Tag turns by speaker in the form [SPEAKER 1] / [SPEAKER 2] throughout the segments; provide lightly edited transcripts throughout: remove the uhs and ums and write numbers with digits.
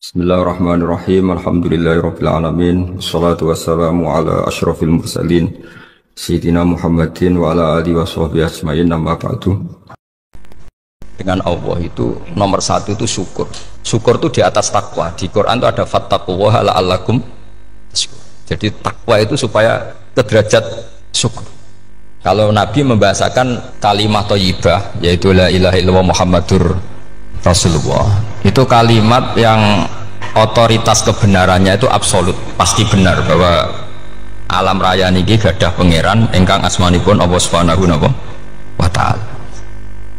[SPEAKER 1] Bismillahirrahmanirrahim. Alhamdulillahirabbil alamin. Wassalatu wassalamu ala asyrafil mursalin sayyidina Muhammadin wa ala alihi washabbihi ajmain. Amma ba'du. Dengan Allah itu nomor satu itu syukur. Syukur itu di atas takwa. Di Quran itu ada fattaqullaha la'allakum tashkurun. Jadi takwa itu supaya ke derajat syukur. Kalau Nabi membahasakan kalimat thayyibah yaitu la ilaha illallah Muhammadur Rasulullah, itu kalimat yang otoritas kebenarannya itu absolut, pasti benar bahwa alam raya niki gadah pangeran ingkang asmanipun Allah Subhanahu wa taala.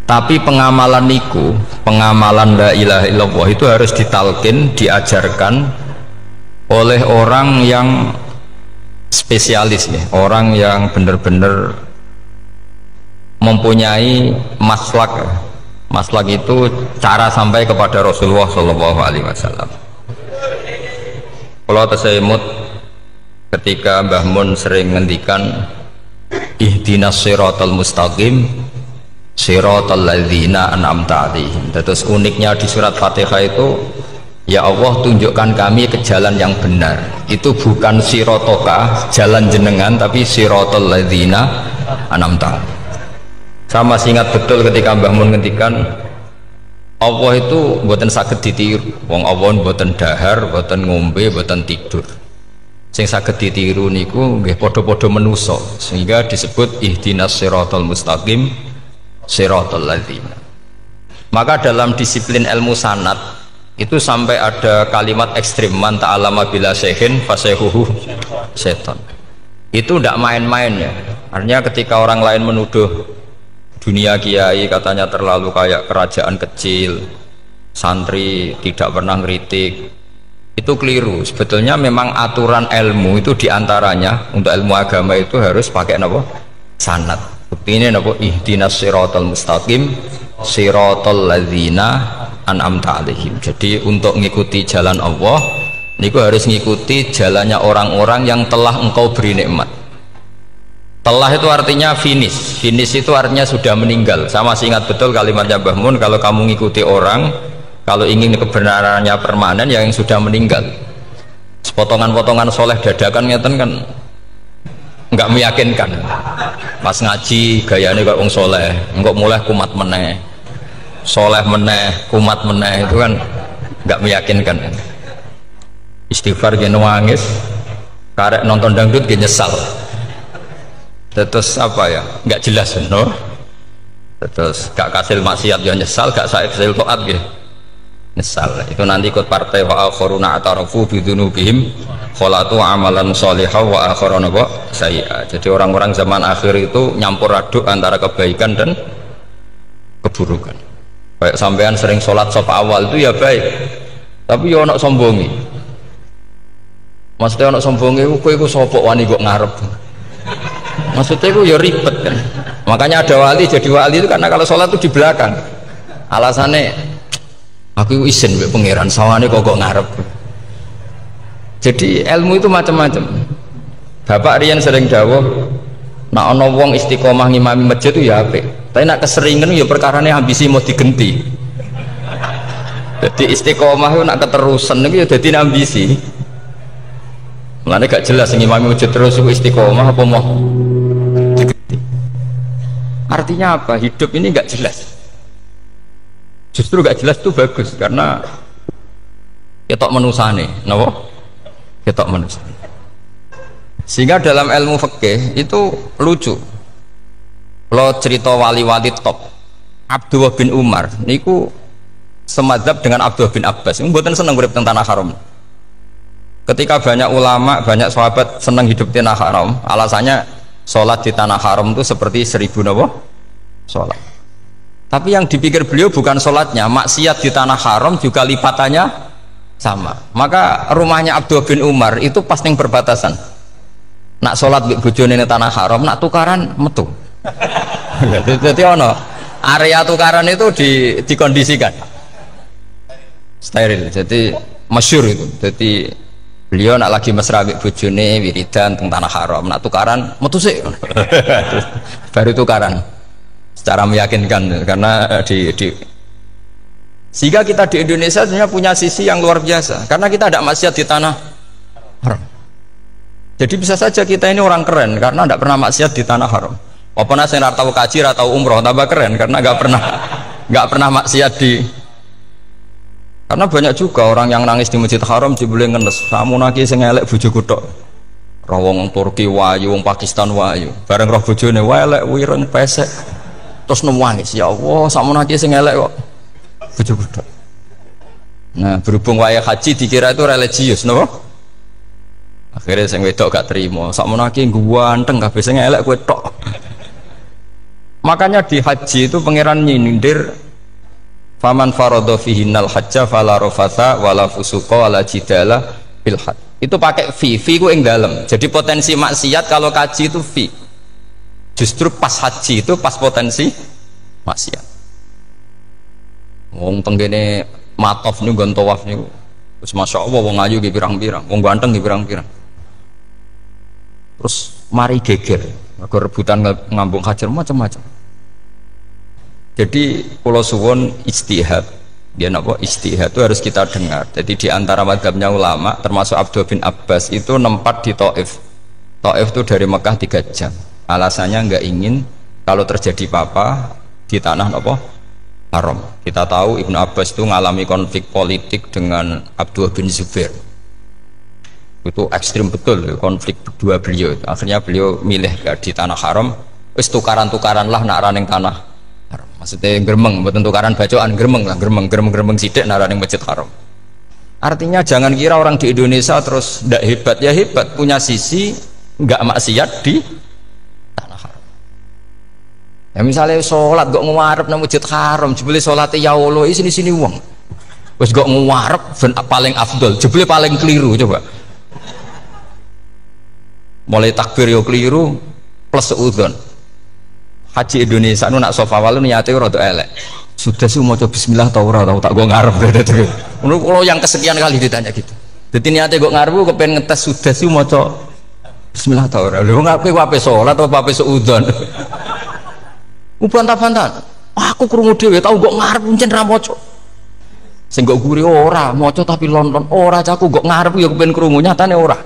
[SPEAKER 1] Tapi pengamalan niku, pengamalan la ilaha illallah itu harus ditalkin, diajarkan oleh orang yang spesialis ya, orang yang benar-benar mempunyai maslak. Maslak itu cara sampai kepada Rasulullah Shallallahu Alaihi Wasallam. Kalau tersemut ketika Mbah Mun sering ngendikan ihdinas siratal mustaqim siratal ladzina an'amta 'alaihim. Terus uniknya di surat Fatihah itu, ya Allah tunjukkan kami ke jalan yang benar. Itu bukan sirotoka jalan jenengan, tapi siratal ladzina an'amta 'alaihim. Saya masih ingat betul ketika Mbah Mun ngendikan Allah itu mboten saged ditiru. Wong Allah mboten dahar, mboten ngombe, mboten tidur. Sing saged ditiru niku nggih padha-padha manusa, sehingga disebut ihdinas siratal mustaqim siratal ladzina. Maka dalam disiplin ilmu sanad itu sampai ada kalimat ekstrim, man ta'allama bila syekhin fasehuhu setan. Itu tidak main-main ya. Artinya ketika orang lain menuduh dunia kiai katanya terlalu kayak kerajaan kecil, santri tidak pernah ngeritik, itu keliru. Sebetulnya memang aturan ilmu itu diantaranya untuk ilmu agama itu harus pakai apa? Sanad. Bukti ini apa? Ihdinas siratal mustaqim siratal ladzina an'amta 'alaihim. Jadi untuk mengikuti jalan Allah niku harus mengikuti jalannya orang-orang yang telah engkau beri nikmat. Telah itu artinya finish. Finish itu artinya sudah meninggal. Saya masih ingat betul kalimatnya Mbah Mun, kalau kamu ngikuti orang, kalau ingin kebenarannya permanen, yang sudah meninggal. Sepotongan-potongan soleh dadakan ngeten kan nggak meyakinkan. Pas ngaji gayanya kayak wong soleh, enggak mulai kumat meneh, soleh meneh, kumat meneh, itu kan nggak meyakinkan. Istighfar gini nangis, karek nonton dangdut gini nyesal. Terus apa ya, nggak jelas no? Terus gak kasil maksiat ya nyesal, gak kasil toat ya nyesal. Itu nanti ikut partai wa akharuna atarafu bidzunubihim kholatu amalan sholihah wa akharuna sayyi'ah. Jadi orang-orang zaman akhir itu nyampur aduk antara kebaikan dan keburukan. Kayak sampean sering sholat sop awal itu ya baik, tapi ya ono sombongi. Maksudnya ono sombongi, kowe iku sapa wani kok ngarep. Maksudnya itu ya ribet kan. Makanya ada wali jadi wali itu karena kalau sholat itu di belakang. Alasannya aku izin be pangeran sawane kok ngarep. Jadi ilmu itu macam-macam. Bapak Rian sering dawuh, nak ana wong istiqomah ngimami masjid itu ya apik. Tapi nak keseringan ya perkarane ambisi mau digenti. Jadi istiqomah itu nak keterusan itu ya dadi ambisi. Mulane gak jelas ngimami masjid terus istiqomah apa mau diganti. Artinya apa? Hidup ini gak jelas. Justru gak jelas itu bagus karena ketok menusane, napa? Ketok menusane. Sehingga dalam ilmu fikih itu lucu. Kalau cerita wali-wali top, Abdullah bin Umar niku semadzhab dengan Abdullah bin Abbas. Mboten seneng urip teng tanah haram. Ketika banyak ulama, banyak sahabat senang hidup di tanah haram, alasannya sholat di tanah haram itu seperti 1000 sholat. Tapi yang dipikir beliau bukan sholatnya, maksiat di tanah haram juga lipatannya sama. Maka rumahnya Abdullah bin Umar itu pas ning perbatasan. Nak sholat di bojone di tanah haram, nak tukaran metu. Jadi ono area tukaran itu dikondisikan steril. Jadi masyhur itu. Jadi beliau nak lagi mesra ambek bojone wiridan teng tanah haram, nak tukaran metu sik. Baru tukaran secara meyakinkan karena Sehingga kita di Indonesia sebenarnya punya sisi yang luar biasa karena kita tidak maksiat di tanah haram. Jadi bisa saja kita ini orang keren karena tidak pernah maksiat di tanah haram. Apa nasi tahu kaji atau umroh tambah keren karena nggak pernah maksiat di. Karena banyak juga orang yang nangis di Masjid Haram dibeli ngenes. Kamu naki sing elek bojoku tok. Rawong Turki wayu, wong Pakistan wayu. Bareng roh bojone elek wireng pesek. Terus nangis, ya Allah, sakmu naki sing elek kok bojoku tok. Nah, berhubung waya haji dikira itu religius, napa? Akhirnya sing wedok gak terima. Sakmu naki ganteng kabeh sing elek kowe tok. Makanya di haji itu pangeran nyindir faman faradha fihinnal hajja fala rafatha wala fusuqa wala jidala fil hajj. Itu pakai fi ku ing dalem. Jadi potensi maksiat kalau kaji itu fi. Justru pas haji itu pas potensi maksiat. Wong tenggene matof niku nggon tawaf niku. Wis masyaallah wong ayu nggih pirang-pirang, wong ganteng nggih pirang-pirang. Terus mari geger, mergo rebutan ngambung hajar macam-macam. Jadi pulau suwon ijtihad, dia napa ijtihad itu harus kita dengar. Jadi di antara mazhabnya ulama termasuk Abdul bin Abbas itu nempat di Taif. Taif itu dari Mekah 3 jam. Alasannya nggak ingin kalau terjadi apa-apa di tanah napa haram. Kita tahu Ibnu Abbas itu mengalami konflik politik dengan Abdul bin Zubair. Itu ekstrim betul konflik dua beliau. Akhirnya beliau milih di tanah haram. Wis tukaran-tukaran lah nak raning tanah. Maksudnya gremeng, bukan tukaran bacaan gremeng lah, gremeng sidik naraning Masjid Haram. Artinya jangan kira orang di Indonesia terus tidak hebat, ya hebat, punya sisi nggak maksiat di tanah haram. Ya misalnya sholat gak ngewarep nang Masjid Haram, jebule sholatnya ya Allah sini uang. Wes gak ngewarep paling afdol, jebule paling keliru coba. Mulai takbir yo keliru plus seudon. Haji Indonesia nu nak sofa walu niate rada elek. Sudah sih mau coba bismillah tau ora tau tak go ngarep gitu. Kalau yang kesekian kali ditanya gitu. Jadi niate go ngarep kepen ngetes sudah sih mau coba bismillah tau ora. Lha ngarepe ape salat atau ape seudon. Bantah-bantah. Aku krungu dhewe tau go ngarep pancen ra maca. Sing go guri ora maca tapi lonton ora caku go ngarep ya kepen krungu nyatane ora.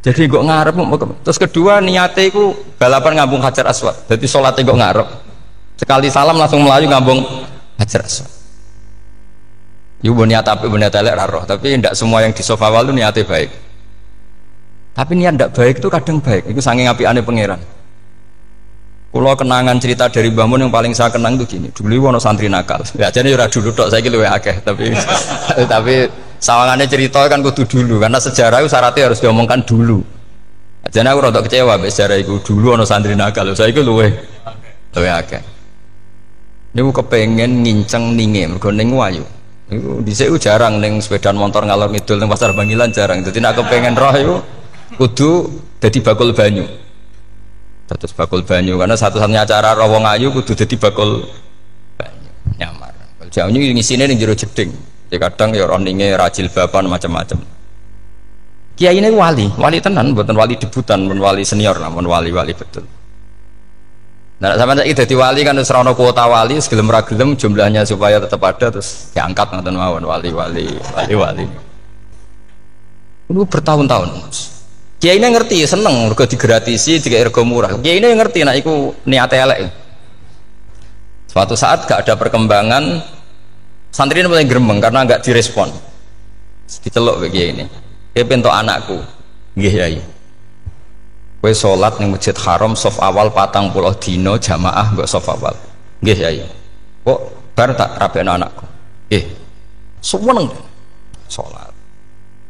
[SPEAKER 1] Jadi kok ngarep. Terus kedua niate iku balapan ngambung Hajar Aswad. Jadi sholatnya kok ngarep. Sekali salam langsung melayu ngambung Hajar Aswad. Iku niat apik niat elek ra roh, tapi tidak semua yang di sofa walu niate baik. Tapi niat tidak baik itu kadang baik. Itu saking apikane pangeran. Kulo kenangan cerita dari Mbah Mun yang paling saya kenang itu gini. Dulu ono santri nakal. Ya jane ora dulu tok, saiki luwih akeh, tapi sawangannya cerita kan kudu dulu karena sejarah itu syaratnya harus diomongkan dulu. Jadi aku rada kecewa mbek sejarah itu dulu ono santri nakal, saya itu luwe akeh. Niku kepengen nginceng ninge mergo ning wayu. Niku dhisik jarang ning sepedaan motor ngalor ngidul ning pasar Bangilan jarang. Dadi nek kepengen roh iku kudu dadi bakul banyu. Terus bakul banyu karena satu-satunya acara roh wong ayu kudu dadi bakul banyu. Nyamar. Jauh ini ngisine ning jero jeding. Ya kadang ya roninge rajil bapan macam-macam. Kiai ini wali tenan, bukan wali debutan, bukan wali senior, namun wali betul. Nah, sama saya jadi wali kan terus rono kuota wali, segelem ragelem jumlahnya supaya tetap ada terus diangkat nonton mawon wali. Ini bertahun-tahun. Kiai ini ngerti, seneng, mergo digratisi, jika ergo murah. Kiai ini ngerti, nah iku niate elek. Suatu saat gak ada perkembangan. Santri ini mulai gremeng karena nggak direspon. Diceluk begini. Dia bentuk anakku, nggih yai. Kowe salat ning Masjid Haram sof awal 40 dino jamaah mbok sof awal. Nggih yai. Kok bar tak rapekno anakku. Nggih. Seneng salat.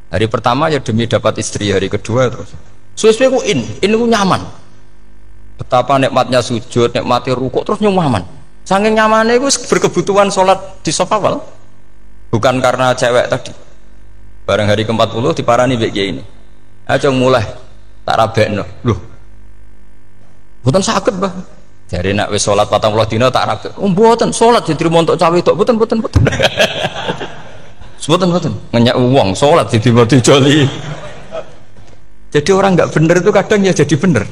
[SPEAKER 1] Hari pertama ya demi dapat istri, hari kedua terus. Suwe-suwe ku in ku nyaman. Betapa nikmatnya sujud, nikmati rukuk terus nyaman. Saking nyamannya itu berkebutuhan sholat di sofa wal, bukan karena cewek tadi. Bareng hari ke-40 diparani bagi ini. Ayo mulai tak rabekno. Loh, bukan sakit bah. Jadi nak wis sholat 40 dino tak rabek. Bukan sholat jadi montok cawe tok. Bukan. Bukan. Ngenyak uang sholat jadi montok joli. Jadi orang nggak bener itu kadang ya jadi bener.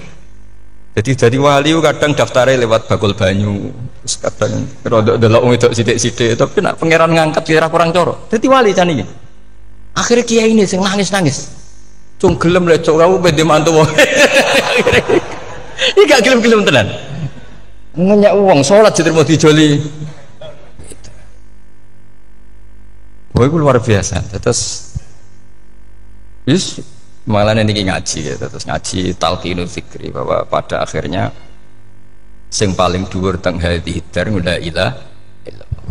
[SPEAKER 1] Jadi wali kadang daftarnya lewat bakul banyu, terus kadang rodok delok wong wedok sithik-sithik, tapi nak pangeran ngangkat kira kurang coro. Jadi wali can iki. Akhirnya kiai ini sing nangis-nangis. Cung gelem lek cok kamu bede mantu wong. Iki gak gelem-gelem tenan. Ngenyak uang salat diterima dijoli. Wah, itu luar biasa. Terus malah ini ngaji ya, terus ngaji talqinul fikri bahwa pada akhirnya sing paling dhuwur teng hadhihi dar la ilaha illallah.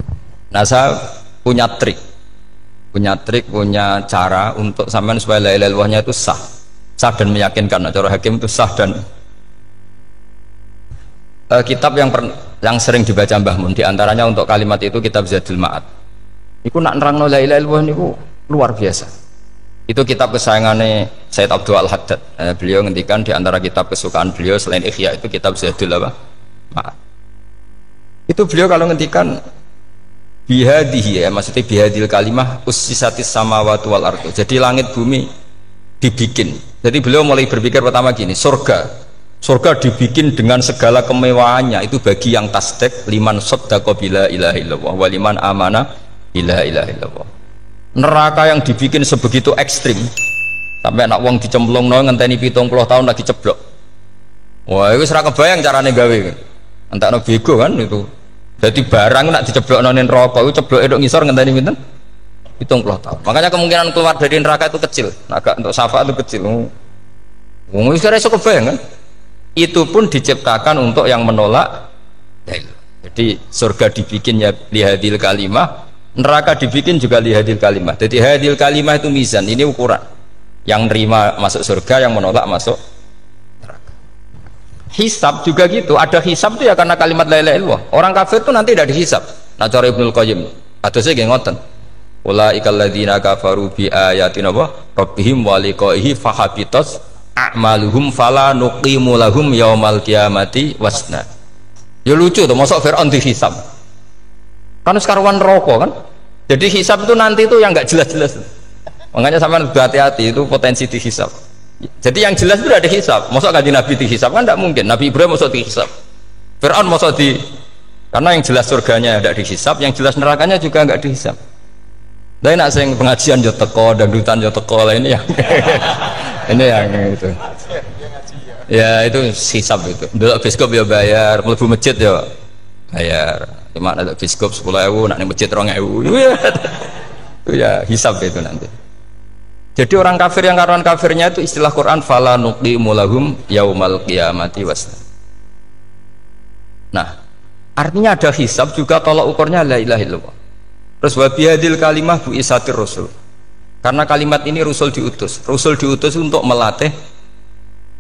[SPEAKER 1] Nah, saya punya trik, punya cara untuk sampean supaya la ilaha illallahnya itu sah dan meyakinkan. Nah, cara hakim itu sah dan kitab yang sering dibaca Mbah Mun diantaranya untuk kalimat itu kitab Zadul Ma'ad. Iku nak nerangno la ilaha illallah niku luar biasa. Itu kitab kesayangannya Sayyid Abdul Al-Haddad. Beliau ngendikan di antara kitab kesukaan beliau selain Ihya itu kitab Zadul Ma'ad. Itu beliau kalau ngendikan bihadihi, ya maksudnya bihadil kalimah ussisatis samawati wal ardu. Jadi langit bumi dibikin. Jadi beliau mulai berpikir pertama gini, surga dibikin dengan segala kemewahannya itu bagi yang tasdek liman saddaqa bila ilaha illallah wa liman amana bila ilaha illallah. Neraka yang dibikin sebegitu ekstrim sampai anak wong dicemplung no ngenteni 70 tahun lagi ceblok. Wah, itu seraka bayang carane gawe. Entakno bego kan itu. Jadi barang nak diceblok nonin neraka itu ceblok edok ngisor ngenteni pinten? 70 tahun. Makanya kemungkinan keluar dari neraka itu kecil. Agak untuk syafaat itu kecil. Wong wis kira iso kebayang kan? Itu pun diciptakan untuk yang menolak. Jadi surga dibikin ya lihadil kalimah, neraka dibikin juga lihadil kalimah. Jadi hadil kalimah itu mizan, ini ukuran yang nerima masuk surga, yang menolak masuk neraka. Hisab juga gitu, ada hisab itu ya karena kalimat la ilaha illallah. Orang kafir itu nanti tidak dihisab. Nah cara Ibnul Qayyim atau saya ngoten, ulaikal ladzina kafaru bi ayatina rabbihim wa liqaihi fahabitas a'maluhum fala nuqimu lahum yaumal qiyamati wasna. Ya lucu tuh, masuk Fir'aun dihisab kan sekarang rokok kan, jadi hisab itu nanti itu yang nggak jelas-jelas. Makanya sama hati-hati itu potensi dihisab. Jadi yang jelas itu ada hisab. Masuk kaji Nabi dihisab kan tidak mungkin. Nabi Ibrahim masuk dihisab, Fir'aun masuk di, karena yang jelas surganya tidak dihisab, yang jelas nerakanya juga nggak dihisab. Tapi nak sing pengajian yo teko, dangdutan yo teko lah ini yang ini yang itu. Ya itu hisab itu. Dulu biskop yo bayar, mlebu masjid yo bayar. Cuma ada biskop 10.000, nak masjid 2.000. Itu ya hisab itu nanti. Jadi orang kafir yang karuan kafirnya itu istilah Quran fala nuqimu lahum yaumal qiyamati wasna. Nah, artinya ada hisab juga tolak ukurnya la ilaha illallah. Terus wa bihadil kalimah bu isatir rasul. Karena kalimat ini rasul diutus untuk melatih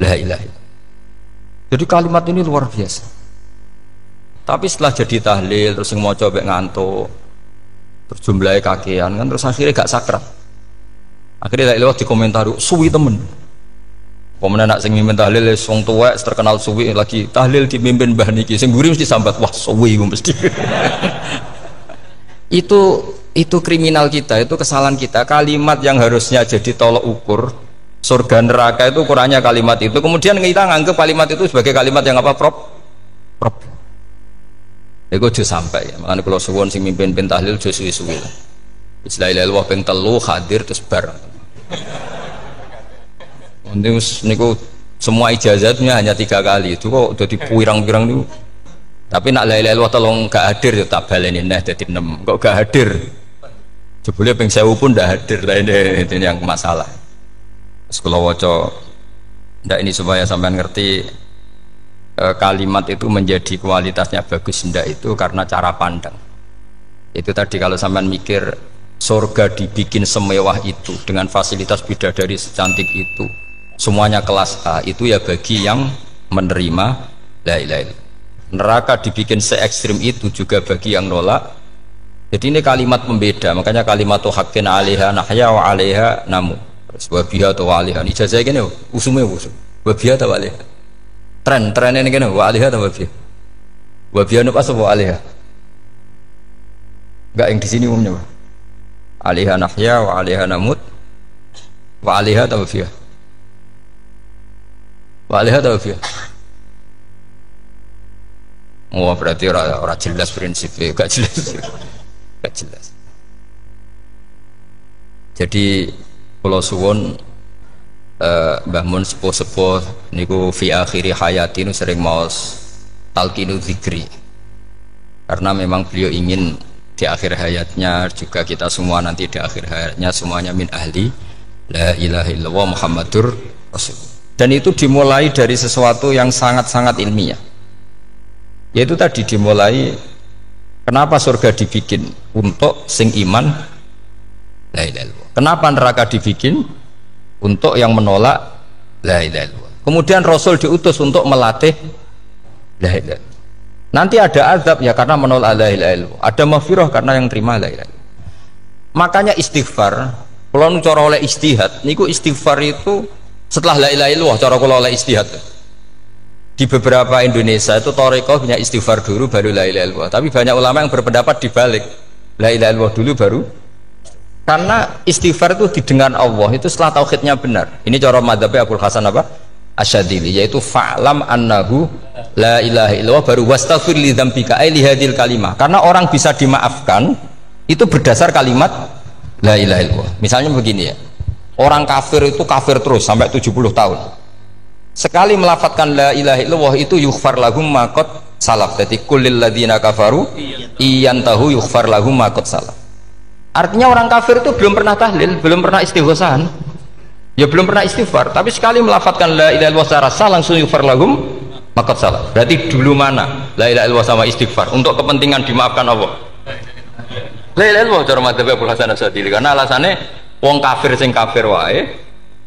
[SPEAKER 1] la ilaha illallah. Jadi kalimat ini luar biasa. Tapi setelah jadi tahlil terus yang mau coba ngantuk terus jumlahnya kakean kan, terus akhirnya gak sakral. Akhirnya lewat di komentar suwi temen kemudian nak sing mimpin tahlil wong tuwek terkenal suwi lagi tahlil dipimpin mbah niki sing mburi mesti sambat wah suwi mesti. itu kriminal kita, itu kesalahan kita. Kalimat yang harusnya jadi tolok ukur surga neraka itu ukurannya kalimat itu, kemudian kita nganggap kalimat itu sebagai kalimat yang apa prop. Iku aja sampai ya. Makanya kalau suwon sing mimpin tahlil aja suwi-suwi lah. Bismillahirrahmanirrahim ping 3 hadir terus bar. Niku semua ijazahnya hanya 3 kali. Itu kok udah dipirang-pirang niku. Tapi nak la ilaha illallah tolong gak hadir ya tak baleni neh dadi 6. Kok gak hadir? Jebule ping 1000 pun ndak hadir. Lah ini yang masalah. Terus kula waca ndak ini supaya sampean ngerti kalimat itu menjadi kualitasnya bagus ndak itu karena cara pandang. Itu tadi kalau sampean mikir surga dibikin semewah itu dengan fasilitas bidadari secantik itu, semuanya kelas A, itu ya bagi yang menerima la ilaha illallah. Neraka dibikin se ekstrim itu juga bagi yang nolak. Jadi ini kalimat pembeda, makanya kalimat haqqin 'alaiha nahya wa 'alaiha namu. Terus wa biha wa 'alaiha. Ijazah kene usume usul. Wa biha wa 'alaiha. Tren ini kan wa alihah atau wa biha apa sebab alihah? Enggak yang di sini umumnya. Alihah nahya wa alihah namut wa alihah atau biha? Wa alihah atau biha? Oh berarti ora jelas prinsipnya, gak jelas. Gak jelas. Jadi kula suwun Mbah Mun sepuh-sepuh niku fi akhiri hayati nu sering maos talqinu dzikri. Karena memang beliau ingin di akhir hayatnya juga kita semua nanti di akhir hayatnya semuanya min ahli la ilaha illallah Muhammadur Rasul. Dan itu dimulai dari sesuatu yang sangat-sangat ilmiah. Yaitu tadi dimulai kenapa surga dibikin untuk sing iman la ilaha illallah. Kenapa neraka dibikin untuk yang menolak la ilaha illallah. Kemudian Rasul diutus untuk melatih la ilaha illallah. Nanti ada azab ya karena menolak la ilaha illallah. Ada maghfirah karena yang terima la ilaha illallah. Makanya istighfar, kalau nu cara oleh istihad, niku istighfar itu setelah la ilaha illallah cara kula oleh istihad. Di beberapa Indonesia itu thariqah punya istighfar dulu baru la ilaha illallah. Tapi banyak ulama yang berpendapat dibalik. La ilaha illallah dulu baru. Karena istighfar itu didengar Allah itu setelah tauhidnya benar. Ini cara madzhabnya Abul Hasan apa? Asyadili, yaitu fa'lam annahu la ilaha illallah baru wastaghfir li dzambika ai li hadil kalimah. Karena orang bisa dimaafkan itu berdasar kalimat la ilaha illallah. Misalnya begini ya. Orang kafir itu kafir terus sampai 70 tahun. Sekali melafadzkan la ilaha illallah itu yughfar lahum ma qad salaf. Jadi kullil ladzina kafaru iyantahu yughfar lahum ma qad salaf. Artinya orang kafir itu belum pernah tahlil, belum pernah istighosahan, ya belum pernah istighfar. Tapi sekali melafadzkan la ilaha illallah secara sah langsung yughfar lahum maqad salaf. Berarti dulu mana la ilaha illallah sama istighfar untuk kepentingan dimaafkan Allah. La ilaha illallah cara madzhab Abul Hasan Asyadili karena alasannya wong kafir sing kafir wae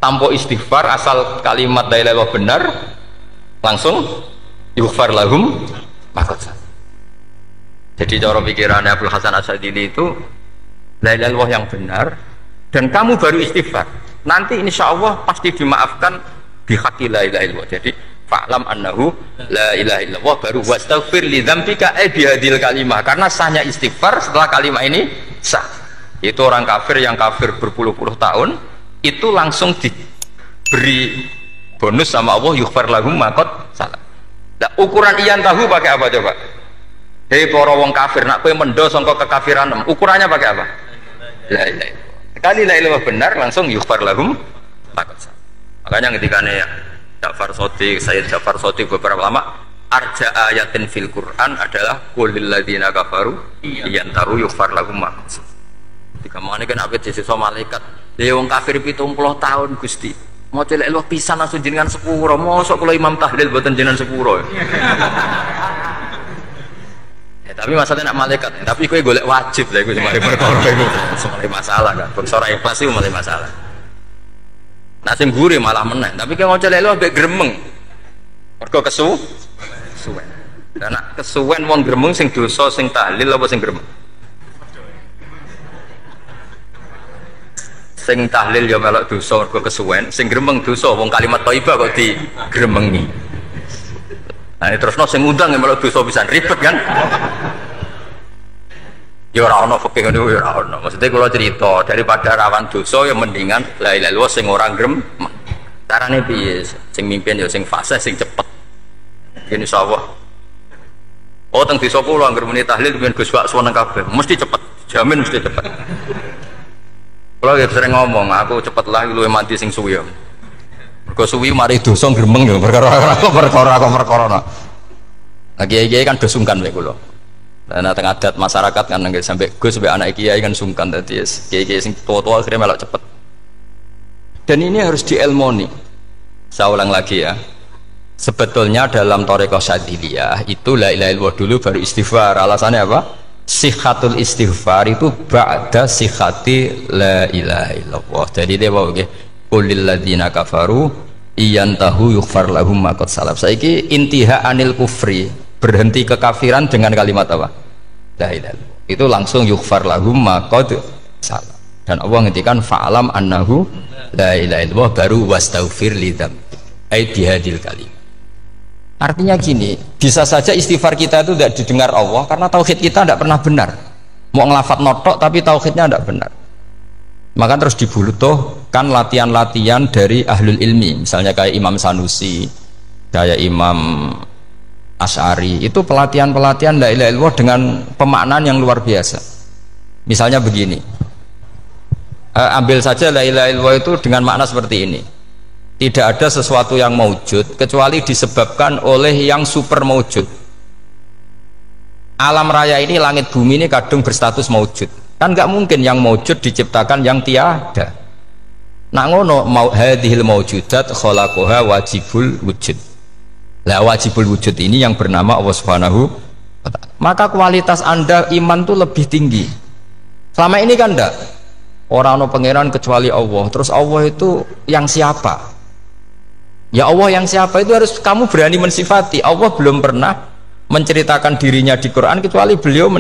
[SPEAKER 1] tanpa istighfar asal kalimat la ilaha illallah benar langsung yughfar lahum maqad salaf. Jadi cara pikirannya Abul Hasan Asyadili itu la ilaha illallah yang benar dan kamu baru istighfar nanti insya Allah pasti dimaafkan bihaqi la ilaha illallah. Jadi fa'lam annahu la ilaha illallah baru wastaghfir li dzambika bihadil kalimah karena sahnya istighfar setelah kalimat ini sah. Itu orang kafir yang kafir berpuluh-puluh tahun itu langsung diberi bonus sama Allah yughfar lahum ma qad salaf. Nah, ukuran iyan tahu pakai apa coba? Hei para wong kafir nak kowe mendo sangka kekafiran ukurannya pakai apa? La ilaha illallah. Sekali la ilaha benar langsung yughfar lahum maqad salaf. Makanya ketika ya Ja'far Shadiq, Sayyid Ja'far Shadiq beberapa lama arja ayatin fil Quran adalah qulil ladzina kafaru yantaru yughfar lahum maqad salaf. Ketika mangane kan abet sesuk malaikat. Lha wong kafir 70 tahun Gusti. Mau celek lu pisan langsung jenengan sepuro. Mosok kula imam tahlil mboten jenengan sepuro. Tapi masalahnya nak malaikat, tapi kowe golek wajib lah iku semare perkara iku. Semare masalah kan. Perkara ikhlas iku mulai masalah. Nah sing gure malah meneh, tapi kowe ngoco lek lu ambek gremeng. Mergo kesuwen. Dan nak kesuwen wong gremeng sing dosa sing tahlil apa sing gremeng? Sing tahlil ya melok dosa mergo kesuwen, sing gremeng dosa wong kalimat thayyibah kok digremengi. Nah terus sing ngundang yang malah dosa pisan ribet kan? Ya ora ono fikih ngono ya ora ono. Maksudnya kalau cerita daripada rawan dosa ya mendingan la ilaha illallah sing ora grem. Carane piye? Sing mimpin ya sing fasih sing cepet. Ini insyaallah. Oh teng desa kula anggere muni tahlil ben Gus Wak suweneng kabeh. Mesti cepet. Jamin mesti cepet. Kula ya sering ngomong, aku cepet lah luwih mati sing suwi. Mergo suwi mari dosa gremeng ya perkara. Nah kiai-kiai kan do sungkan mek kula. Nah teng adat masyarakat kan nggih sampai Gus sampai anak kiai kan sungkan dadi kiai-kiai sing tua-tua akhirnya melok cepet. Dan ini harus dielmoni. Saya ulang lagi ya. Sebetulnya dalam thariqah Syadziliyah itu la ilaha illallah dulu baru istighfar. Alasannya apa? Sihhatul istighfar itu ba'da sihhati la ilaha illallah. Jadi dia bawa nggih qulil ladzina kafaru iyantahu yughfar lahum ma qad salaf. Saiki intiha anil kufri, berhenti kekafiran dengan kalimat apa? La ilaha illallah. Itu langsung yughfar lahum ma qad salaf. Dan Allah ngendikan fa'lam annahu la ilaha illallah baru wastaghfir lidzam ai bihadil kalim. Artinya gini, bisa saja istighfar kita itu tidak didengar Allah karena tauhid kita tidak pernah benar. Mau ngelafat notok tapi tauhidnya tidak benar. Maka terus dibutuhkan latihan-latihan dari ahlul ilmi, misalnya kayak Imam Sanusi, kayak Imam Asy'ari. Itu pelatihan-pelatihan la ilaha illallah dengan pemaknaan yang luar biasa. Misalnya begini, ambil saja la ilaha illallah itu dengan makna seperti ini. Tidak ada sesuatu yang maujud kecuali disebabkan oleh yang super maujud. Alam raya ini, langit bumi ini kadung berstatus maujud. Kan nggak mungkin yang maujud diciptakan yang tiada. Nak ngono mau hadhil maujudat khalaqaha wajibul wujud. Lah wajibul wujud ini yang bernama Allah Subhanahu wa ta'ala. Maka kualitas Anda iman tuh lebih tinggi. Selama ini kan enggak. Orang no pangeran kecuali Allah. Terus Allah itu yang siapa? Ya Allah yang siapa itu harus kamu berani mensifati. Allah belum pernah menceritakan dirinya di Quran kecuali beliau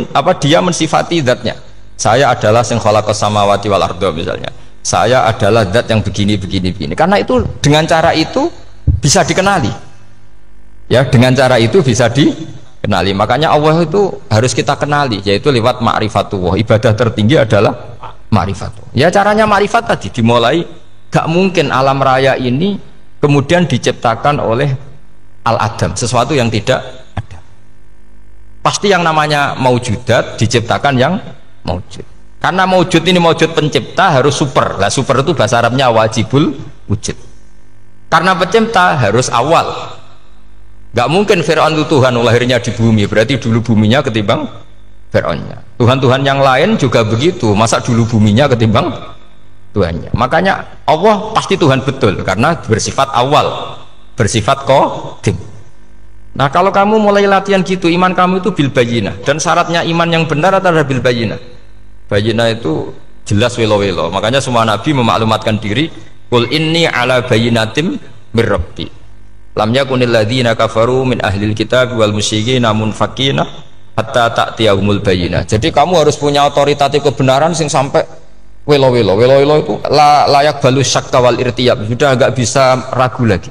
[SPEAKER 1] dia mensifati zatnya. Saya adalah sing khalaqas samawati wal ardha misalnya. Saya adalah zat yang begini. Karena itu dengan cara itu bisa dikenali. Ya, dengan cara itu bisa dikenali. Makanya Allah itu harus kita kenali, yaitu lewat ma'rifatullah. Ibadah tertinggi adalah ma'rifatullah. Ya caranya ma'rifat tadi dimulai. Gak mungkin alam raya ini kemudian diciptakan oleh al-adam, sesuatu yang tidak ada. Pasti yang namanya maujudat diciptakan yang maujud. Karena maujud ini maujud pencipta harus super. Lah super itu bahasa Arabnya wajibul wujud. Karena pencipta harus awal. Gak mungkin Fir'aun itu Tuhan lahirnya di bumi, berarti dulu buminya ketimbang Fir'aunnya. Tuhan-Tuhan yang lain juga begitu, masa dulu buminya ketimbang Tuhannya. Makanya Allah pasti Tuhan betul karena bersifat awal, bersifat qadim. Nah kalau kamu mulai latihan gitu, iman kamu itu bil bayyinah. Dan syaratnya iman yang benar adalah bil bayyinah. Bayyinah itu jelas welo-welo. Makanya semua nabi memaklumatkan diri, qul inni ala bayyinatim mir rabbi. Lam yakunil ladzina kafaru min ahlil kitab wal musyrikin munfakina hatta ta'tiyahumul bayyinah. Jadi kamu harus punya otoritatif kebenaran sing sampai welo-welo itu layak balus syakka wal irtiyab, sudah agak bisa ragu lagi.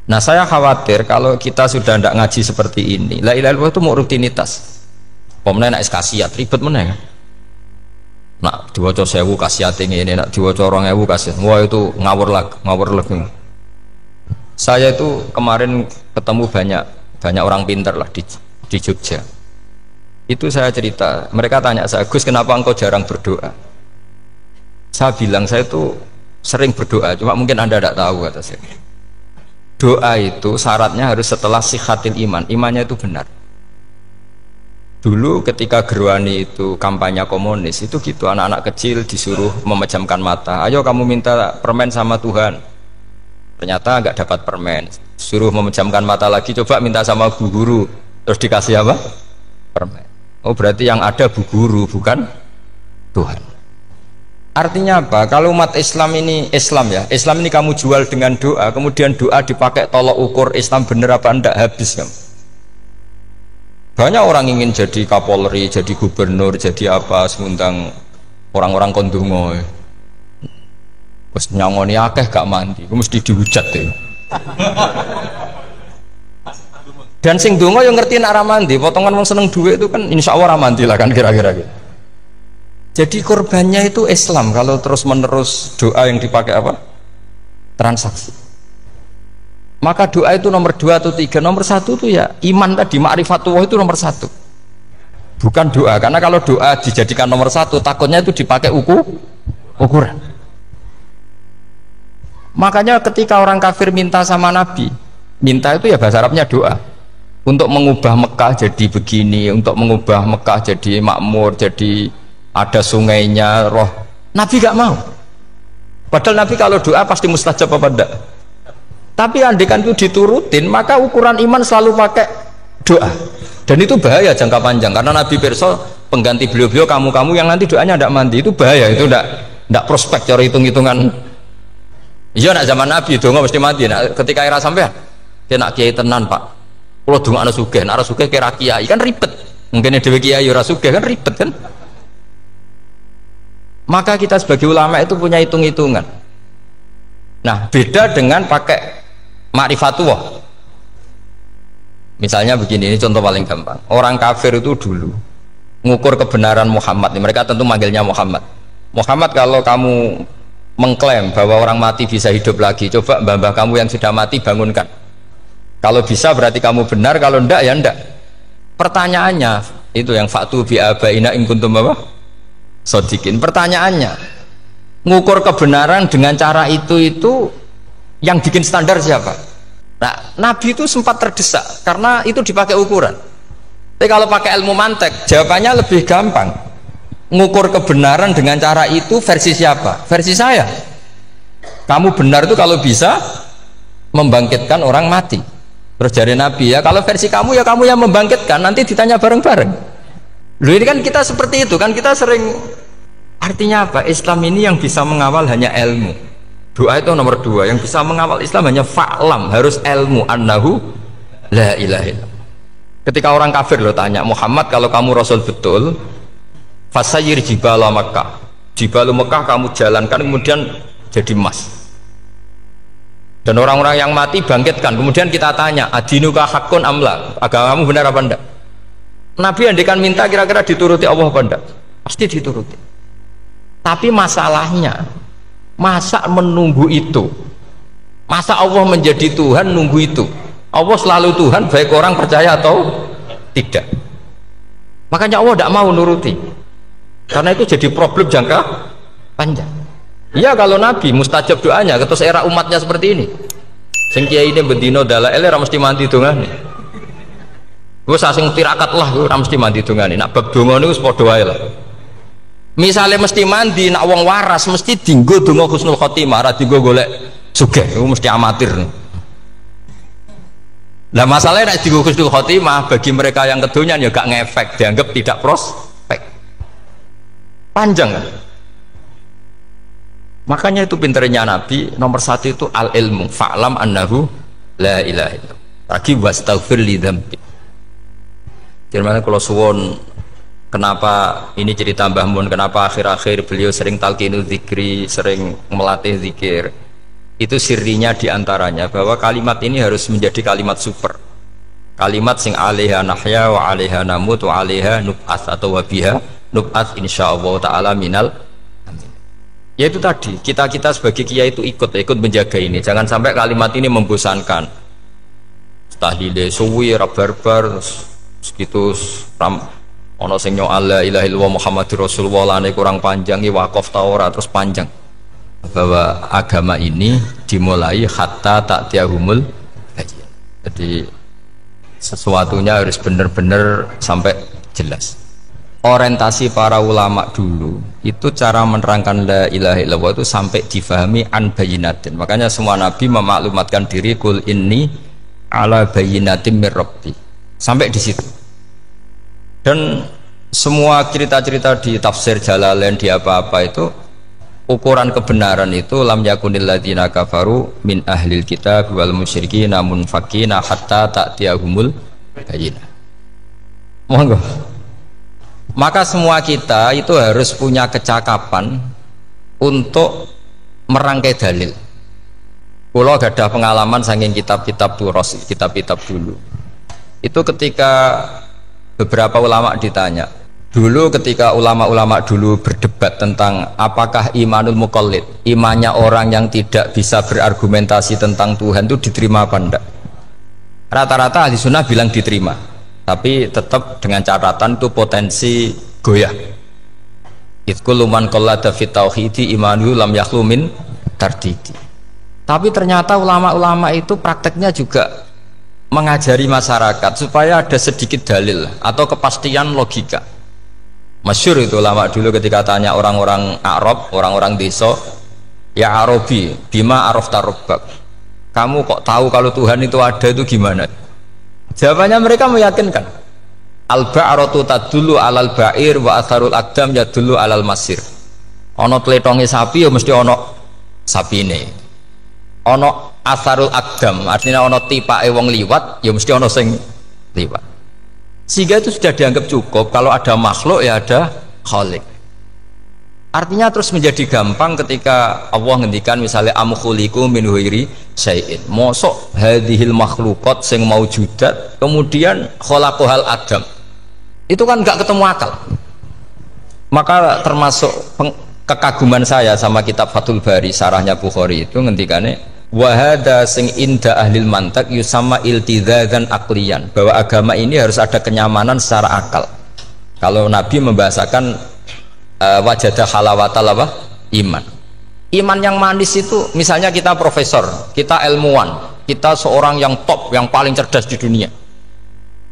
[SPEAKER 1] Nah saya khawatir kalau kita sudah tidak ngaji seperti ini, la ilaha illallah itu mau rutinitas. Pemenang nak kasiat ribet meneng. Nak diwaca 1000 kasiat ini, nak diwaca 2000 kasiat. Wah itu ngawur lagi. Saya itu kemarin ketemu banyak orang pintar lah di Jogja. Itu saya cerita, mereka tanya saya, Gus kenapa engkau jarang berdoa? Saya bilang saya itu sering berdoa, cuma mungkin Anda tidak tahu kata saya. Doa itu syaratnya harus setelah sihatil iman, imannya itu benar. Dulu ketika Gerwani itu kampanye komunis itu gitu, anak-anak kecil disuruh memejamkan mata, ayo kamu minta permen sama Tuhan. Ternyata nggak dapat permen, suruh memejamkan mata lagi, coba minta sama bu guru, terus dikasih apa? Permen. Oh berarti yang ada bu guru bukan Tuhan. Artinya apa? Kalau umat Islam ini Islam ini kamu jual dengan doa, kemudian doa dipakai tolok ukur Islam bener apa enggak, habis kamu. Banyak orang ingin jadi Kapolri, jadi gubernur, jadi apa, seundang orang-orang kondungo. Terus nyangoni akeh gak mandi, mesti dihujat deh. Dan sing donga yang ngerti nak ramandi, potongan wong seneng duit itu kan insya Allah ramandi lah kan kira-kira gitu. Jadi korbannya itu Islam kalau terus menerus doa yang dipakai apa? Transaksi. Maka doa itu nomor 2 atau 3, nomor 1 itu ya iman tadi, ma'rifatullah itu nomor 1. Bukan doa, karena kalau doa dijadikan nomor 1 takutnya itu dipakai ukuran. Makanya ketika orang kafir minta sama Nabi, minta itu ya bahasa Arabnya doa. Untuk mengubah Mekah jadi begini, untuk mengubah Mekah jadi makmur, jadi ada sungainya, roh. Nabi gak mau. Padahal Nabi kalau doa pasti mustajab apa enggak? Tapi andekan itu diturutin, maka ukuran iman selalu pakai doa. Dan itu bahaya jangka panjang, karena Nabi pirsa pengganti beliau-beliau kamu-kamu yang nanti doanya tidak mandi, itu bahaya, itu tidak prospek cara hitung-hitungan. Iya nak zaman Nabi donga mesti mati. Nah, ketika era sampean, dia nak kiai tenan Pak. Kalau donga ana sugih, nak ora sugih kira kiai kan ribet. Mungkin dhewe kiai ora sugih kan ribet kan. Maka kita sebagai ulama itu punya hitung-hitungan. Nah, beda dengan pakai ma'rifatullah. Misalnya begini, ini contoh paling gampang. Orang kafir itu dulu mengukur kebenaran Muhammad, mereka tentu manggilnya Muhammad. Muhammad, kalau kamu mengklaim bahwa orang mati bisa hidup lagi, coba mbah-mbah kamu yang sudah mati bangunkan. Kalau bisa berarti kamu benar, kalau ndak ya ndak. Pertanyaannya itu yang faktu bi abaina in kuntum apa? Sodikin. Pertanyaannya, ngukur kebenaran dengan cara itu yang bikin standar siapa? Nah, Nabi itu sempat terdesak karena itu dipakai ukuran. Tapi kalau pakai ilmu mantek, jawabannya lebih gampang. Ngukur kebenaran dengan cara itu versi siapa? Versi saya. Kamu benar itu kalau bisa membangkitkan orang mati. Terus dari Nabi, ya kalau versi kamu ya kamu yang membangkitkan, nanti ditanya bareng-bareng. Loh ini kan kita seperti itu kan, kita sering. Artinya apa? Islam ini yang bisa mengawal hanya ilmu. Doa itu nomor 2, yang bisa mengawal Islam hanya fa'lam, harus ilmu annahu la ilaha illallah. Ketika orang kafir lo tanya, Muhammad kalau kamu Rasul betul, fasayir jibala Makkah, jibalu Mekah kamu jalankan kemudian jadi emas. Dan orang-orang yang mati bangkitkan, kemudian kita tanya, adinuka hakun amla, agamamu benar apa enggak? Nabi andikan minta kira-kira dituruti Allah apa enggak? Pasti dituruti. Tapi masalahnya, masa menunggu itu? Masa Allah menjadi Tuhan nunggu itu? Allah selalu Tuhan baik orang percaya atau tidak. Makanya Allah tidak mau nuruti, karena itu jadi problem jangka panjang. Iya kalau Nabi mustajab doanya, terus era umatnya seperti ini. Sing kiai ini bendino dala ele mesti mandi dongane. Gue sasing tirakat lah, gue mesti mandi dongane. Nak bab donga niku wis padha wae lah. Misalnya mesti mandi, nak wong waras mesti dinggo donga husnul khotimah, ora dinggo golek sugih, itu mesti amatir. Lah masalahnya nek dinggo husnul khotimah bagi mereka yang kedonyan ya gak ngefek, dianggap tidak prospek. Panjang kan? Makanya itu pinternya Nabi nomor 1 itu al ilmu fa'lam annahu la ilaha illallah. Lagi wastaghfir li dzambi. Jadi kalau suwon kenapa ini cerita Mbah Mun, kenapa akhir-akhir beliau sering talqinu zikri, sering melatih zikir. Itu sirinya diantaranya bahwa kalimat ini harus menjadi kalimat super, kalimat sing alaiha nahya wa alaiha namut wa alaiha nub'ats atau wabiha nub'ats insyaallah ta'ala minal amin. Ya itu tadi, kita sebagai kiai itu ikut menjaga ini, jangan sampai kalimat ini membosankan. Tahlile suwi barbar segitu ram ono sing nyoal la ilaha illallah Muhammadur Rasulullah lane kurang panjang wakaf ta ora terus panjang. Bahwa agama ini dimulai hatta ta'tiyahumul bayyinah. Jadi sesuatunya harus benar-benar sampai jelas. Orientasi para ulama dulu itu cara menerangkan la ilaha illallah itu sampai difahami an bayyinatin. Makanya semua nabi memaklumatkan diri kul inni ala bayyinatin mir rabbi. Sampai di situ. Dan semua cerita-cerita di tafsir Jalalain di apa-apa itu ukuran kebenaran itu lam yakunil ladzina kafaru min ahlil kitab wal musyrikin namun fakina hatta ta'tiyahumul bayyinah. Monggo. Maka semua kita itu harus punya kecakapan untuk merangkai dalil. Kalau ada pengalaman saking kitab-kitab turos, kitab-kitab dulu. Itu ketika beberapa ulama ditanya. Dulu ketika ulama-ulama dulu berdebat tentang apakah imanul muqallid, imannya orang yang tidak bisa berargumentasi tentang Tuhan itu diterima apa enggak, rata-rata ahli sunnah bilang diterima, tapi tetap dengan catatan itu potensi goyah. Itkul man qallada fit tauhidi imanu lam yakhlu min tardidi. Tapi ternyata ulama-ulama itu prakteknya juga mengajari masyarakat supaya ada sedikit dalil atau kepastian logika. Masyhur itu ulama dulu ketika tanya orang-orang Arab, orang-orang desa, ya Arabi, bima arafta rabbak, kamu kok tahu kalau Tuhan itu ada, itu gimana? Jawabannya mereka meyakinkan, al-ba'ratu tadullu alal ba'ir wa atharul aqdam yadullu alal masir. Ono tletonge sapi ya mesti ono sapine, ono atharul aqdam artinya ono tipake wong liwat ya mesti ono sing liwat. Sehingga itu sudah dianggap cukup, kalau ada makhluk ya ada khalik. Artinya terus menjadi gampang ketika Allah ngendikan misalnya am khuliqu min ghairi syai'in. Mosok hadhil makhluqat sing maujudat kemudian khalaqahal adam. Itu kan enggak ketemu akal. Maka termasuk kekaguman saya sama kitab Fathul Bari sarahnya Bukhari itu ngendikane Wa hadza sing inda ahlil mantak yusama iltidzadan aqliyan, bahwa agama ini harus ada kenyamanan secara akal. Kalau Nabi membahasakan wajadah halawatal apa? Iman. Iman yang manis itu misalnya kita profesor, kita ilmuwan, kita seorang yang top, yang paling cerdas di dunia.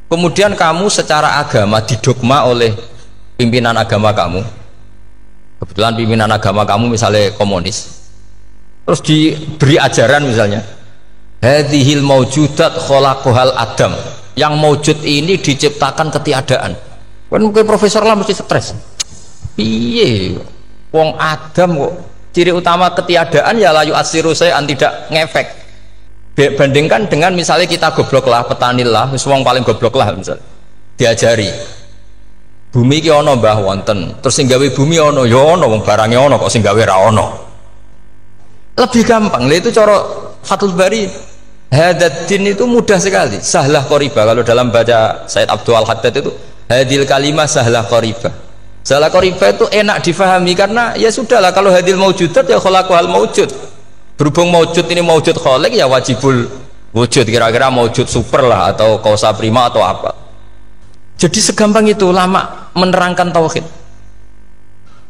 [SPEAKER 1] Kemudian kamu secara agama didogma oleh pimpinan agama kamu. Kebetulan pimpinan agama kamu misalnya komunis. Terus diberi ajaran misalnya, hadhil maujudat khalaqahal adam. Yang maujud ini diciptakan ketiadaan. Kan mungkin profesor lah mesti stres. Piye wong Adam kok ciri utama ketiadaan ya layu asiru saya tidak ngefek. Bandingkan dengan misalnya kita goblok lah, petani lah, wong paling goblok lah misalnya. Diajari bumi ki ana mbah wonten, terus sing gawe bumi ana ya ana, wong barange ana kok sing gawe ra ana. Lebih gampang. Lah itu cara Fathul Bari Hadaddin itu mudah sekali, sahlah qoriba. Kalau dalam baca Said Abdul Haddad itu hadil kalimah sahlah qoriba. Sahlah qoriba itu enak difahami karena ya sudahlah, kalau hadil maujudat ya khalaqahal maujud. Berhubung maujud ini maujud khaliq ya wajibul wujud, kira-kira maujud super lah atau kausa prima atau apa. Jadi segampang itu ulama menerangkan tauhid.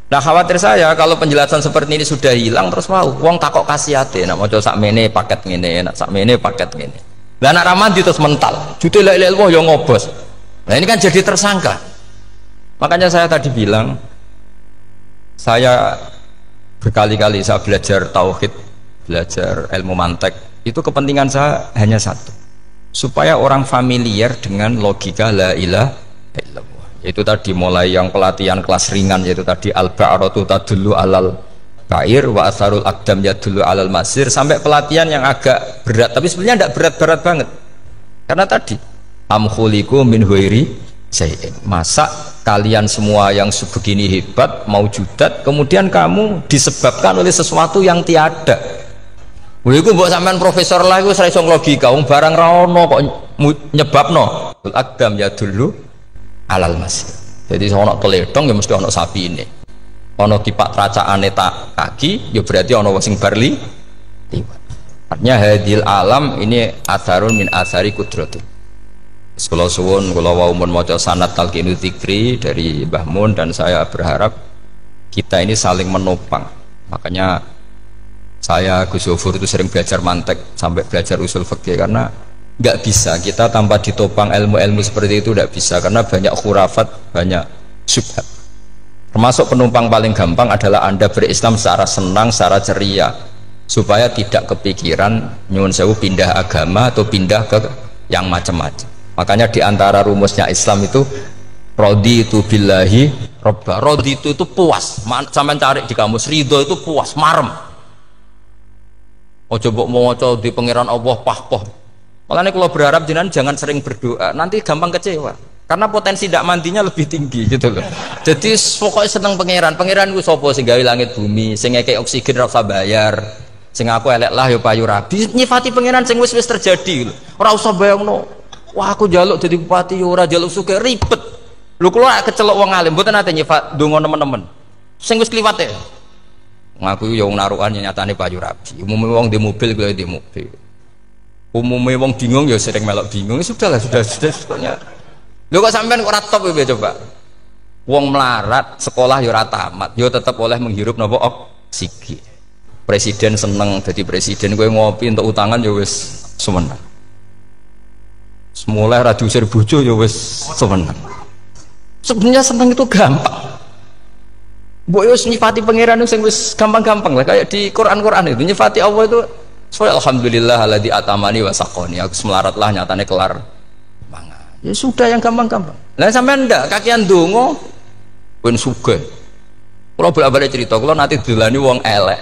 [SPEAKER 1] Nah khawatir saya kalau penjelasan seperti ini sudah hilang, terus mau wong takok kasihate nak maca sakmene paket ngene, nak sakmene paket ngene. Lah anak ramadi terus mental. Jute la ilaha illallah yo ngobos. Nah ini kan jadi tersangka. Makanya saya tadi bilang, saya berkali-kali saya belajar tauhid, belajar ilmu mantek, itu kepentingan saya hanya satu, supaya orang familiar dengan logika la ilaha illallah. Itu tadi mulai yang pelatihan kelas ringan, yaitu tadi al-ba'ratu tadullu alal ba'ir wa asarul aqdam yadullu alal masir, sampai pelatihan yang agak berat, tapi sebenarnya tidak berat-berat banget. Karena tadi am khuliqu min ghairi syai'in, masa kalian semua yang sebegini hebat maujudat kemudian kamu disebabkan oleh sesuatu yang tiada. Iku mbok sampean profesor lah iku ora iso logika, wong barang ra ono kok nyebabno. Al-aqdam yadullu alal masir. Jadi ono teledong ya mesti ono sapi ini. Ono tipak tracaane tak kaki ya berarti ono wong sing barli liwat. Artinya hadil alam ini atharun min athari kudrati. Kula suwun kula wau mun maca sanad talqinu dzikri dari Mbah Mun, dan saya berharap kita ini saling menopang. Makanya saya Gus Zofur itu sering belajar mantek sampai belajar usul fikih, karena nggak bisa kita tanpa ditopang ilmu-ilmu seperti itu, tidak bisa, karena banyak khurafat, banyak syubhat. Termasuk penumpang paling gampang adalah Anda berislam secara senang, secara ceria, supaya tidak kepikiran nyuwun sewu pindah agama atau pindah ke yang macam-macam. Makanya diantara rumusnya Islam itu raditu billahi robba. Raditu itu puas, sampean cari di kamus, ridho itu puas, marem. Ojo mbok maca di pangeran Allah pah-pah. Makanya kalau berharap jenengan jangan sering berdoa, nanti gampang kecewa. Karena potensi tidak mandinya lebih tinggi gitu loh. Jadi pokoknya seneng pangeran. Pangeran ku sapa sing gawe langit bumi, sing ngekek oksigen ora usah bayar. Sing aku elek lah ya payu rabi. Nyifati pangeran sing wis terjadi. Ora usah bayangno. Wah aku jaluk jadi bupati ya ora jaluk suke ribet. Lho kula kecelok wong alim mboten nate nyifat donga teman-teman. Sing wis kliwat ya. Ngaku ya wong narukan nyatane payu rabi. Umume wong di mobil kuwi di mobil. Umumnya wong bingung ya sering melok bingung. Sudah sebetulnya. Lho kok sampean kok ora top ya coba. Wong melarat sekolah ya ora tamat, ya tetep oleh menghirup napa oksigen. Presiden seneng jadi presiden, kowe ngopi untuk utangan ya wis semenang. Semula ra diusir bojo ya wis semenang. Sebenarnya seneng itu gampang. Mbok yo nyifati pangeran sing wis gampang-gampang lah, kayak di Quran itu nyifati Allah itu soalnya alhamdulillah alladzi atamani wa saqani, aku semelarat lah nyatane kelar mangan. Ya sudah yang gampang-gampang. Lah sampean ndak kakian donga ben sugih. Kula bolak-balik cerita, kula nanti dilani wong elek.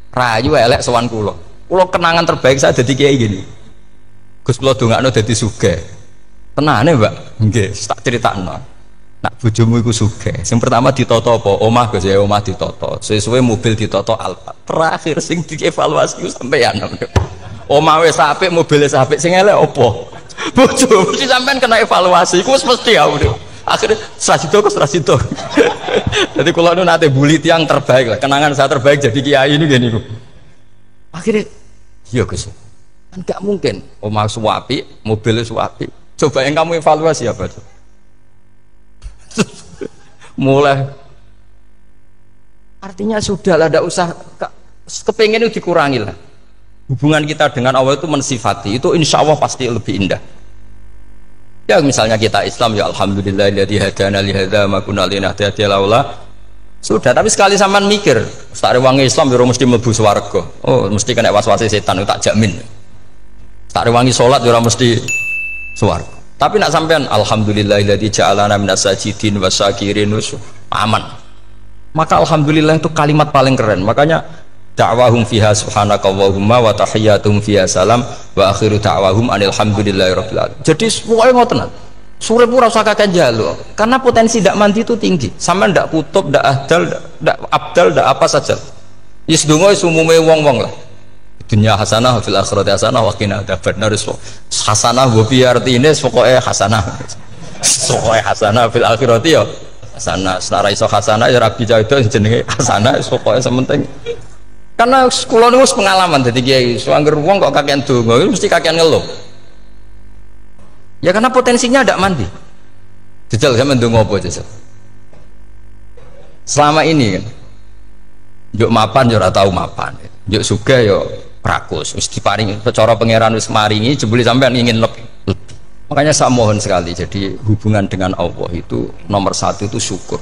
[SPEAKER 1] Rayu elek sowan kula. Kula kenangan terbaik saya dadi kiai gini. Gus kula dongakno dadi sugih. Tenane, Mbak. Nggih, tak critakno. Nak bojomu iku sugih. Sing pertama ditata apa? Omah Gus ya, omah ditata. Suwe-suwe mobil ditata Alfa. Terakhir sing dievaluasi ku sampeyan. Omah wis apik, mobil wis apik, sing elek apa? Bojo mesti sampean kena evaluasi. Iku wis mesti ya. Akhirnya serasito. Jadi kalau nate bully tiang terbaik lah, kenangan saya terbaik jadi kiai ini gini. Akhirnya Iya Gus. Kan gak mungkin omah suwapi, mobil suwapi. Coba yang kamu evaluasi apa tuh? Mulai artinya sudah lah, tidak usah kepengen itu dikurangi lah. Hubungan kita dengan Allah itu mensifati itu insya Allah pasti lebih indah. Ya misalnya kita Islam ya alhamdulillahilladzi hadana li hadza ma kunna linahtadiya laula. Sudah, tapi sekali sampean mikir, tak rewangi Islam yo mesti mlebu swarga. Oh, mesti kena was-wasi setan, tak jamin. Tak rewangi salat yo mesti swarga. Tapi nak sampean alhamdulillahilladzi ja'alana minas sajidin wasyakirin aman. Maka alhamdulillah itu kalimat paling keren. Makanya da'wahum fiha subhanakallahumma wa tahiyyatuhum fiha salam wa akhiru da'wahum alhamdulillahirabbil alamin. Jadi pokoke ngoten. Sore pura usah kakek jaluk, karena potensi tidak mandi itu tinggi. Sama ndak kutub, ndak ahdal, ndak abdal, ndak apa saja. Yes dongo umume wong-wong lah. Dunya hasanah fil akhirati hasanah wa qina adzabannar. Hasanah wa bi artine pokoke hasanah. Pokoke hasanah fil akhirati ya hasanah. Senara iso hasanah ya rabi jauh jenenge hasanah pokoke sementing. Karena kula niku pengalaman dadi kiai, angger wong kok kakean donga mesti kakean ngeluh. Ya karena potensinya tidak mandi. Jajal saya mendung apa jajal. Selama ini kan, yuk mapan yo ora tau mapan, yuk suga yo rakus, wis diparingi cara pangeran wis maringi, jebule sampean ingin lebih. Makanya saya mohon sekali, jadi hubungan dengan Allah itu nomor satu itu syukur.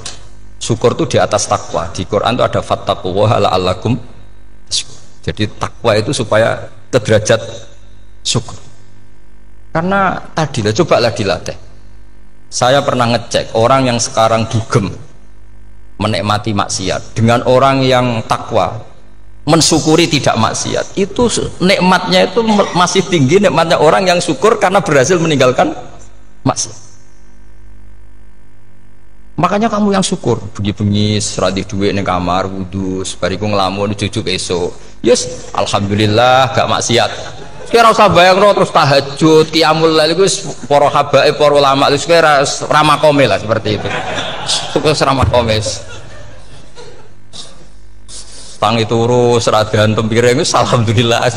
[SPEAKER 1] Syukur itu di atas takwa. Di Quran itu ada fattaqullaha la'allakum tashkurun. Jadi takwa itu supaya ke derajat syukur. Karena tadi lah, cobalah dilatih. Saya pernah ngecek orang yang sekarang dugem menikmati maksiat dengan orang yang takwa mensyukuri tidak maksiat, itu nikmatnya itu masih tinggi nikmatnya orang yang syukur karena berhasil meninggalkan maksiat. Makanya kamu yang syukur bengi-bengi seradih duit ning kamar wudu bariku ngelamun jujuk esok yes alhamdulillah gak maksiat. Kira usah bayang terus tahajud, qiyamul lail iku para habaib, para ulama itu kira ramakome lah seperti itu. Sukses ramakome. Tangi turu seradan tempiring wis alhamdulillah.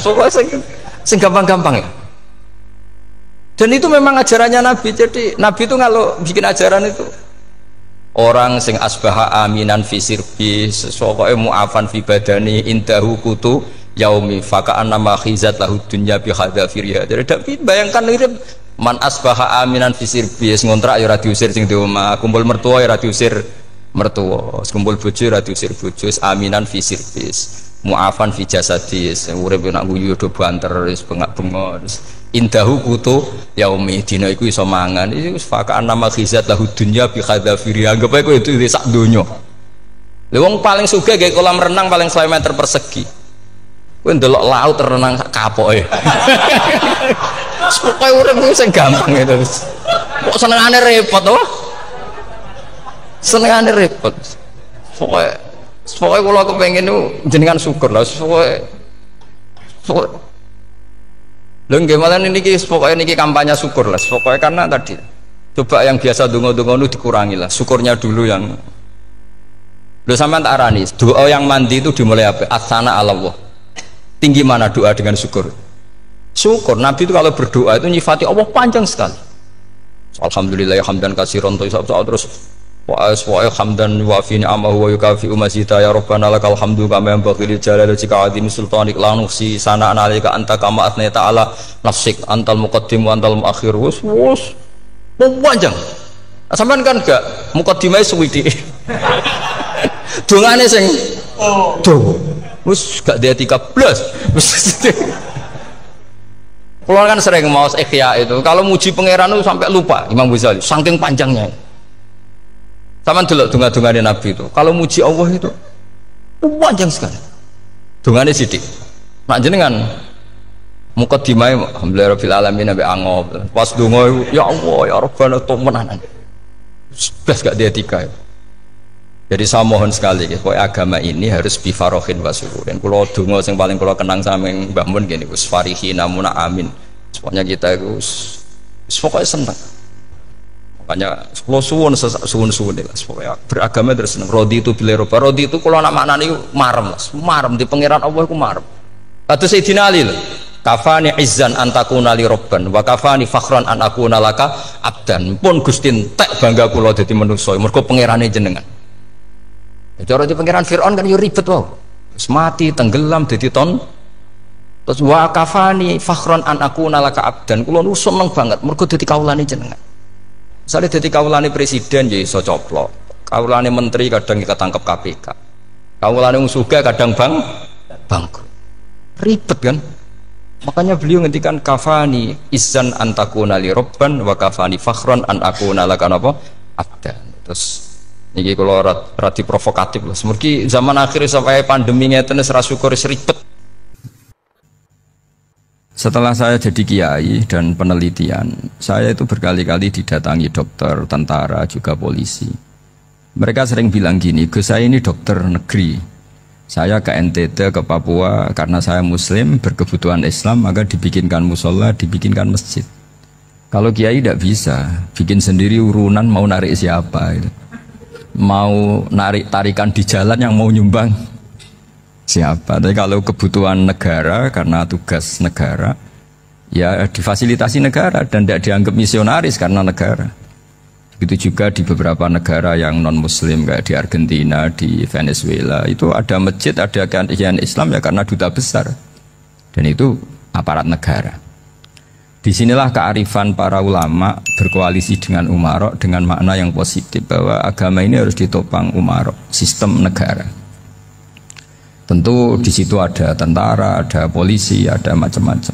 [SPEAKER 1] Sing gampang-gampang ya. Dan itu memang ajarannya Nabi. Jadi Nabi itu kalau bikin ajaran itu orang sing asbaha aminan fi sirbi sesuatu mu'afan fi badani indahu kutu yaumi faka'an nama khizat lahu dunya bi khadafiriha. Jadi bayangkan mirip man asbaha aminan fi sirbi ngontrak ya ora diusir sing di omah, kumpul mertua ya ora diusir mertua, kumpul bojo ya ora diusir bojo, aminan fi sirbis mu'afan fi jasadis urip nak guyu do banter wis bengak-bengok indahu kutu yaumi dina iku iso mangan iki faka'an nama khizat lahu dunya bi khadafiriha. Anggap ae kowe itu sak donya. Lha wong paling sugih gawe kolam renang paling 100 meter persegi. Kowe ndelok laut renang sak kapoke. Pokoke urip sing gampang itu. Kok senengane repot to? Senengane repot. Pokoke kula kepengin niku jenengan syukur lah. Pokoke lho nggih malah niki pokoke niki kampanye syukur lah. Pokoke karena tadi coba yang biasa donga-donga niku dikurangi lah. Syukurnya dulu yang lho sampean tak arani doa yang mandi itu dimulai apa? Asana Allah. Tinggi mana doa dengan syukur? Syukur. Nabi itu kalau berdoa itu nyifati Allah panjang sekali. Alhamdulillah hamdan katsiran terus wa hamdan wa fi ni'amahu wa yukafi mazida ya rabbana lakal hamdu kama yanbaghi li jalali wajhika azim sultanik la nuhsi sana'an 'alaika anta kama athnayta 'ala nafsik antal muqaddim wa antal muakhir. Wus panjang. Sampean kan gak muqaddimah suwidi. Dongane sing wis gak dia 13. Kalau kan sering mau ikhya itu kalau muji pangeran itu sampai lupa Imam Ghazali saking panjangnya. Sama dulu donga-dongane Nabi itu kalau muji Allah itu panjang sekali. Dongane sithik. Nak jenengan muqaddimah alhamdulillahirabbil alamin sampai angop. Pas donga ya Allah ya Rabbana temenan. Blas gak dia 3. Jadi saya mohon sekali, agama ini harus bifarohin wasururin. Kalau dungo yang paling kalau kenang sama yang Mbah Mun gini, us farihi namuna amin. Pokoknya kita itu pokoknya senang. Makanya kalau suwun lah. Pokoknya beragama terus senang. Rodi itu bila roba. Rodi itu kalau anak maknanya marem lah. Marem di pangeran Allah itu marem. Kata Sayyidina Ali lah. kafani izzan antakuna li robban wa kafani fakhran an akuna laka abdan. Pun Gusti entek bangga kula dadi manusa mergo pangerane jenengan. Cara di pangeran Firaun kan yo ribet wae. Wis mati tenggelam dadi ton. Terus wa kafani fakhran an akuna laka abdan. Kula nu seneng banget mergo dadi kawulane jenengan. Misale dadi kawulane presiden ya iso coplok. Kawulane menteri kadang ketangkep KPK. Kawulane wong sugih kadang bangkrut. Ribet kan? Makanya beliau ngendikan kafani izzan antakuna li robban wa kafani fakhran an akuna laka napa abdan. Terus niki kula radi provokatif lho. Semergi zaman akhir sampai pandemi ngeten wis ra syukur ribet. Setelah saya jadi kiai dan penelitian, saya itu berkali-kali didatangi dokter, tentara, juga polisi. Mereka sering bilang gini, Gus saya ini dokter negeri. Saya ke NTT, ke Papua, karena saya muslim, berkebutuhan Islam, maka dibikinkan musola, dibikinkan masjid. Kalau kiai tidak bisa, bikin sendiri urunan mau narik siapa. Gitu. Mau narik tarikan di jalan yang mau nyumbang siapa. Tapi kalau kebutuhan negara karena tugas negara ya difasilitasi negara dan tidak dianggap misionaris karena negara. Begitu juga di beberapa negara yang non muslim kayak di Argentina, di Venezuela itu ada masjid, ada kajian Islam ya karena duta besar dan itu aparat negara. Disinilah kearifan para ulama berkoalisi dengan umarok dengan makna yang positif bahwa agama ini harus ditopang umarok, sistem negara. Tentu di situ ada tentara, ada polisi, ada macam-macam.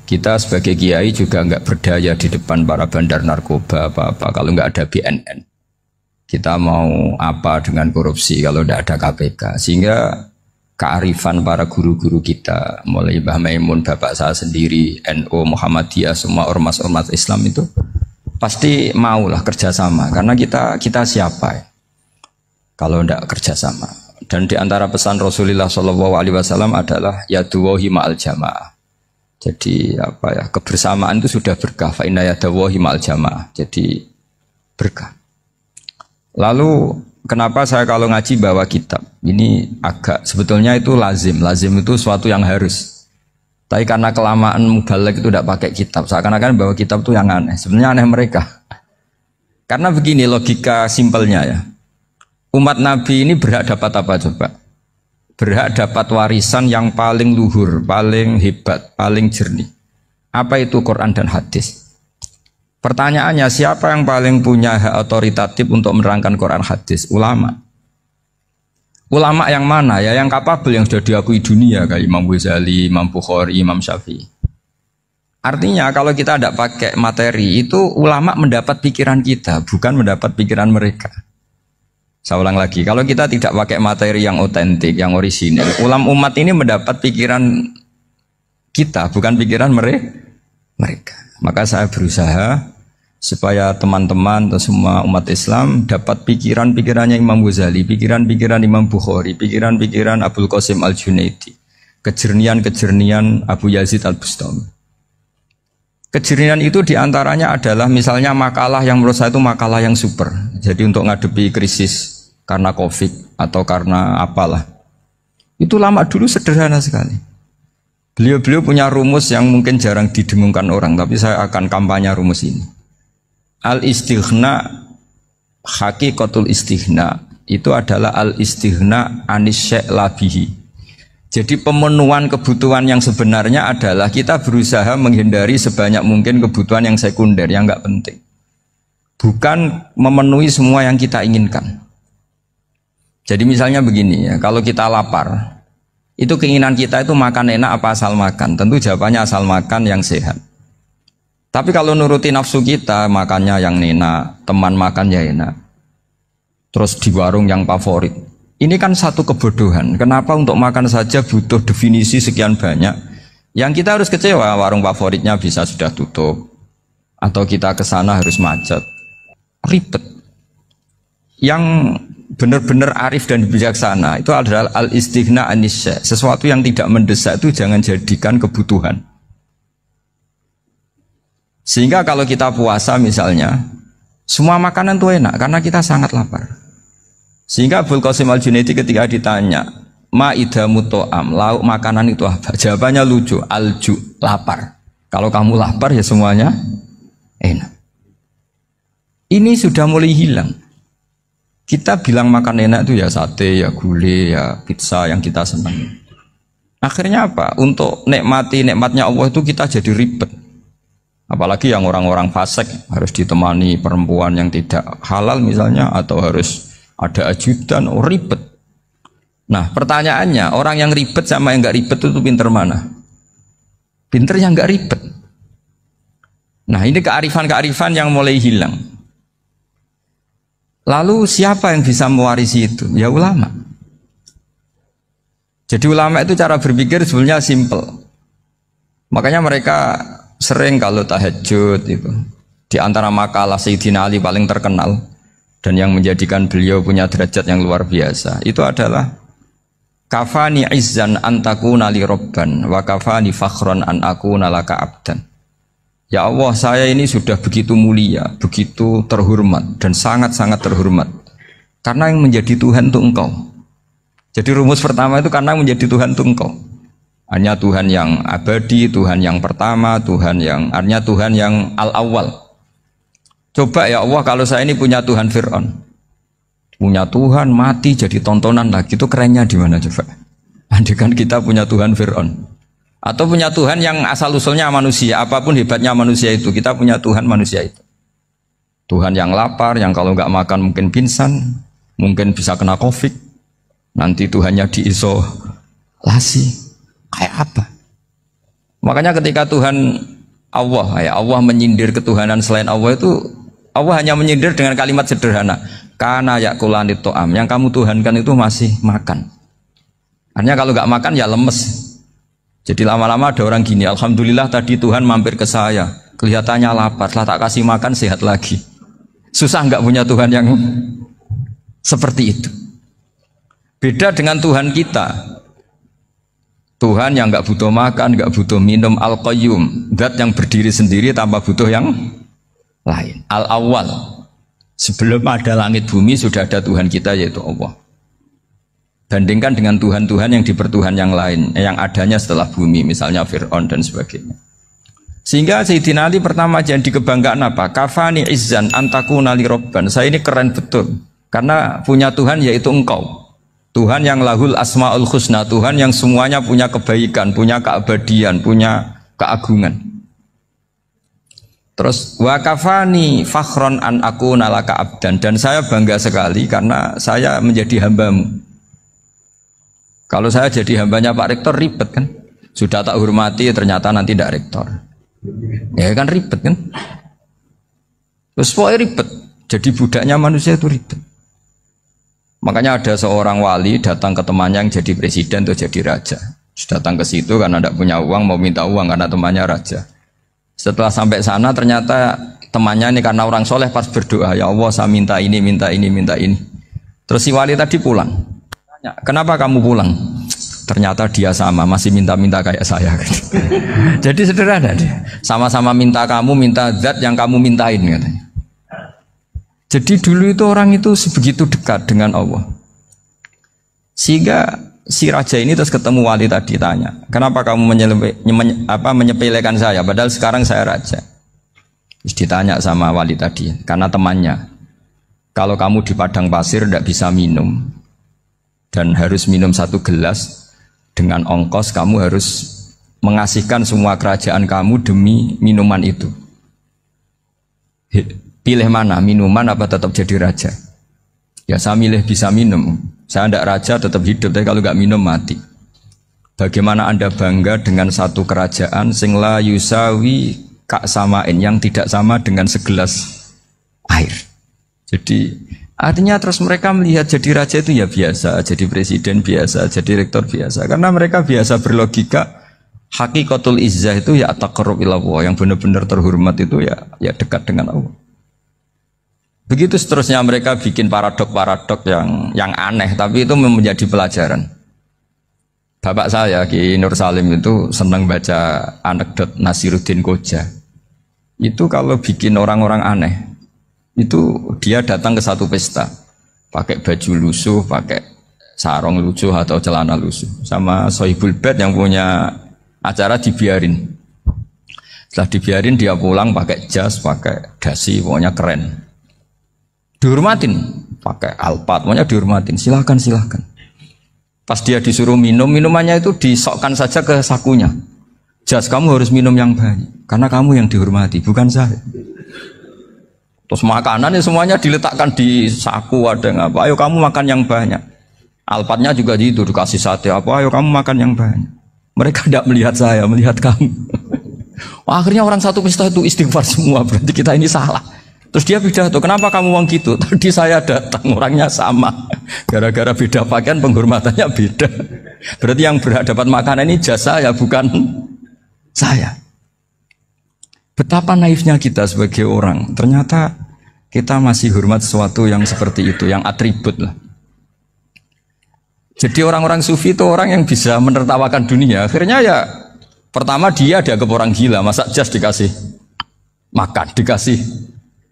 [SPEAKER 1] Kita sebagai kiai juga nggak berdaya di depan para bandar narkoba apa-apa kalau nggak ada BNN. Kita mau apa dengan korupsi kalau nggak ada KPK? Sehingga kearifan para guru-guru kita, mulai Mbah Maimun, bapak saya sendiri, NU, Muhammadiyah, semua ormas-ormas Islam itu pasti maulah kerjasama. Karena kita siapa ya? Kalau nggak kerjasama. Dan di antara pesan Rasulullah SAW adalah yaduwahi ma'al jamaah. Jadi apa ya, kebersamaan itu sudah berkah. Fa inna yaduwahi ma'al jamaah. Jadi berkah. Lalu kenapa saya kalau ngaji bawa kitab? Ini agak sebetulnya itu lazim. Lazim itu suatu yang harus. Tapi karena kelamaan mubalek itu tidak pakai kitab. Seakan-akan bawa kitab itu yang aneh. Sebenarnya aneh mereka. Karena begini logika simpelnya ya. Umat Nabi ini berhak dapat apa coba? Berhak dapat warisan yang paling luhur, paling hebat, paling jernih. Apa itu Quran dan hadis? Pertanyaannya, siapa yang paling punya hak otoritatif untuk menerangkan Quran hadis? Ulama. Ulama yang mana? Ya yang kapabel, yang sudah diakui dunia kayak Imam Ghazali, Imam Bukhari, Imam Syafi'i. Artinya kalau kita tidak pakai materi itu ulama mendapat pikiran kita, bukan mendapat pikiran mereka. Saya ulang lagi, kalau kita tidak pakai materi yang otentik, yang orisinil, umat ini mendapat pikiran kita, bukan pikiran mereka. Maka saya berusaha supaya teman-teman atau semua umat Islam dapat pikiran-pikirannya Imam Ghazali, pikiran-pikiran Imam Bukhari, pikiran-pikiran Abdul Qasim Al-Junaidi, kejernian-kejernian Abu Yazid Al-Bustami. Kejernian itu diantaranya adalah misalnya makalah yang menurut saya itu makalah yang super. Jadi untuk ngadepi krisis karena COVID atau karena apalah. Itu lama dulu sederhana sekali. Beliau punya rumus yang mungkin jarang didengungkan orang, tapi saya akan kampanye rumus ini. Al-istighna, hakikatul istighna, itu adalah al-istighna anis syai' labihi. Jadi pemenuhan kebutuhan yang sebenarnya adalah kita berusaha menghindari sebanyak mungkin kebutuhan yang sekunder, yang nggak penting. Bukan memenuhi semua yang kita inginkan. Jadi misalnya begini ya, kalau kita lapar, itu keinginan kita itu makan enak apa asal makan? Tentu jawabannya asal makan yang sehat. Tapi kalau nuruti nafsu kita, makannya yang enak, teman makan ya enak. Terus di warung yang favorit. Ini kan satu kebodohan. Kenapa untuk makan saja butuh definisi sekian banyak? Yang kita harus kecewa, warung favoritnya bisa sudah tutup. Atau kita ke sana harus macet. Ribet. Yang benar-benar arif dan bijaksana itu adalah al-istighna anisya. Sesuatu yang tidak mendesak itu jangan jadikan kebutuhan. Sehingga kalau kita puasa misalnya, semua makanan itu enak karena kita sangat lapar. Sehingga Abdul Qasim Al-Junaidi ketika ditanya, Ma'idamu to'am, lauk makanan itu apa? Jawabannya lucu, alju, lapar. Kalau kamu lapar ya semuanya enak. Ini sudah mulai hilang. Kita bilang makan enak itu ya sate, ya gulai, ya pizza yang kita senang. Akhirnya apa? Untuk nikmati nikmatnya Allah itu kita jadi ribet. Apalagi yang orang-orang fasik harus ditemani perempuan yang tidak halal misalnya, atau harus ada ajudan, ribet. Nah pertanyaannya, orang yang ribet sama yang nggak ribet itu pinter mana? Pinter yang nggak ribet. Nah ini kearifan-kearifan yang mulai hilang. Lalu siapa yang bisa mewarisi itu? Ya ulama. Jadi ulama itu cara berpikir sebenarnya simple. Makanya mereka sering kalau tahajud itu, di antara makalah Sayyidina Ali paling terkenal dan yang menjadikan beliau punya derajat yang luar biasa itu adalah kafani izzan antakuna li robban wa kafani fakhron an akuna laka abdan. Ya Allah, saya ini sudah begitu mulia, begitu terhormat dan sangat-sangat terhormat karena yang menjadi Tuhan itu Engkau. Jadi rumus pertama itu karena menjadi Tuhan itu Engkau. Hanya Tuhan yang abadi, Tuhan yang pertama, hanya Tuhan yang al-awwal. Coba ya Allah, kalau saya ini punya Tuhan Fir'aun, punya Tuhan mati jadi tontonan lagi, itu kerennya di mana coba? Andaikan kita punya Tuhan Fir'aun, atau punya Tuhan yang asal usulnya manusia, apapun hebatnya manusia itu, kita punya Tuhan manusia itu. Tuhan yang lapar, yang kalau nggak makan mungkin pingsan, mungkin bisa kena COVID, nanti Tuhannya diisolasi, kayak apa? Makanya ketika Tuhan Allah menyindir ketuhanan selain Allah itu, Allah hanya menyindir dengan kalimat sederhana, karena yakulanit to'am, yang kamu tuhankan itu masih makan. Artinya kalau nggak makan ya lemes. Jadi lama-lama ada orang gini, alhamdulillah tadi Tuhan mampir ke saya, kelihatannya lapar, setelah tak kasih makan sehat lagi. Susah nggak punya Tuhan yang seperti itu. Beda dengan Tuhan kita, Tuhan yang nggak butuh makan, nggak butuh minum, al-qayyum, zat yang berdiri sendiri tanpa butuh yang lain, al-awwal. Sebelum ada langit bumi sudah ada Tuhan kita yaitu Allah. Bandingkan dengan Tuhan-Tuhan yang dipertuhan yang lain, yang adanya setelah bumi, misalnya Fir'aun dan sebagainya. Sehingga Sayyidina Ali pertama jadi kebanggaan apa? Kafani izzan antakuna li robban. Saya ini keren betul, karena punya Tuhan yaitu Engkau. Tuhan yang lahul asma'ul husna, Tuhan yang semuanya punya kebaikan, punya keabadian, punya keagungan. Terus wa kafani fakhron an akuna laka abdan, dan saya bangga sekali karena saya menjadi hambamu. Kalau saya jadi hambanya Pak Rektor ribet kan, sudah tak hormati ternyata nanti tidak rektor, ya kan ribet kan. Terus pokoknya ribet, jadi budaknya manusia itu ribet. Makanya ada seorang wali datang ke temannya yang jadi presiden atau jadi raja. Datang ke situ karena tidak punya uang, mau minta uang karena temannya raja. Setelah sampai sana ternyata temannya ini karena orang soleh pas berdoa, ya Allah saya minta ini, minta ini, minta ini. Terus si wali tadi pulang. Kenapa kamu pulang? Ternyata dia sama, masih minta-minta kayak saya. Jadi sederhana dia. Sama-sama minta kamu, minta zat yang kamu mintain katanya. Jadi dulu itu orang itu sebegitu dekat dengan Allah. Sehingga si raja ini terus ketemu wali tadi tanya, kenapa kamu menyepelekan saya? Padahal sekarang saya raja. Terus ditanya sama wali tadi, karena temannya, kalau kamu di padang pasir tidak bisa minum, dan harus minum 1 gelas, dengan ongkos kamu harus mengasihkan semua kerajaan kamu demi minuman itu. Pilih mana, minuman apa tetap jadi raja? Ya saya milih bisa minum. Saya tidak raja tetap hidup, tapi kalau nggak minum mati. Bagaimana Anda bangga dengan satu kerajaan sing la yusawi kak samain, yang tidak sama dengan segelas air. Jadi artinya terus mereka melihat jadi raja itu ya biasa, jadi presiden biasa, jadi rektor biasa. Karena mereka biasa berlogika, hakikatul izzah itu ya taqarrub ila Allah, yang benar-benar terhormat itu ya dekat dengan Allah. Begitu seterusnya mereka bikin paradok-paradok yang aneh, tapi itu menjadi pelajaran. Bapak saya Ki Nur Salim itu senang baca anekdot Nasiruddin Koja. Itu kalau bikin orang-orang aneh, itu dia datang ke satu pesta, pakai baju lusuh, pakai sarung lucu atau celana lucu. Sama Sohibul Bed yang punya acara dibiarin. Setelah dibiarin dia pulang pakai jas, pakai dasi, pokoknya keren. Dihormatin, pakai alpat, pokoknya dihormatin. Silahkan. Pas dia disuruh minum, minumannya itu disokkan saja ke sakunya. Jas, kamu harus minum yang banyak, karena kamu yang dihormati, bukan saya. Terus makanan semuanya diletakkan di saku, ada yang apa? Ayo kamu makan yang banyak. Alpatnya juga gitu, dikasih sate apa, ayo kamu makan yang banyak. Mereka tidak melihat saya, melihat kamu. Akhirnya orang satu pesta itu istighfar semua, berarti kita ini salah. Terus dia pidato, kenapa kamu uang gitu? Tadi saya datang, orangnya sama. Gara-gara beda pakaian, penghormatannya beda. Berarti yang berhak dapat makanan ini jasa ya, bukan saya. Betapa naifnya kita sebagai orang. Ternyata kita masih hormat sesuatu yang seperti itu, yang atribut lah. Jadi orang-orang sufi itu orang yang bisa menertawakan dunia. Akhirnya ya pertama dia dianggap orang gila, masa jas dikasih makan, dikasih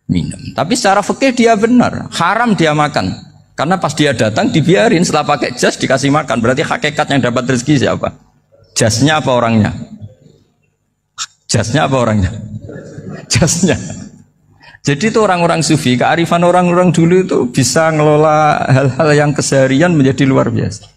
[SPEAKER 1] minum. Tapi secara fikih dia benar, haram dia makan. Karena pas dia datang dibiarin, setelah pakai jas dikasih makan. Berarti hakikat yang dapat rezeki siapa? Jasnya apa orangnya? Jasnya apa orangnya? Jasnya. Jadi itu orang-orang sufi, kearifan orang-orang dulu itu bisa ngelola hal-hal yang keseharian menjadi luar biasa.